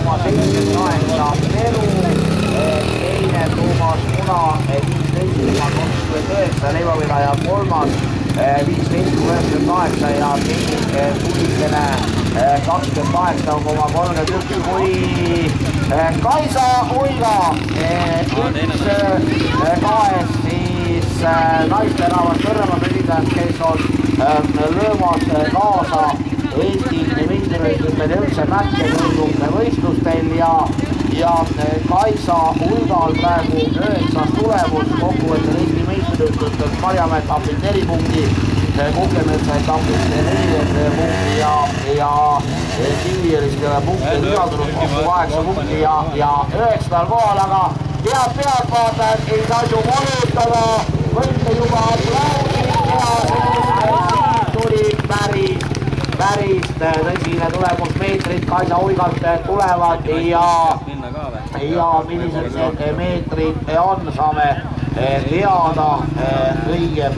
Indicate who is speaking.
Speaker 1: 5,78 Peru, teine Toomas Muna 15,29 leivapidaja kolmas 15,98 ja teine Tulikene 28,31 kui Kaisa Uiga üks kaes siis naisterahvas kõrgema president, kes on löömas kaasa Eesti meistrivõistlustel ja üldse mäkkekõrgumine võistlustel ja Kaisa Uigal praegu 9. tulemus kokkuvõttel Eesti meistrivõistlustel Marjamäe etapil 4 punkti, Kukemetsa etapil 4 punkti ja Kiviõlistele punkti lisandunud kokku 8 punkti ja 9. kohal, aga head pealtvaatajad ei tasu monutada, võite juba aplaudid teha, tuli päris tõsine tulemus, meetrid Kaisa Uigalt tulevad ja millised need meetrid on, saame teada õige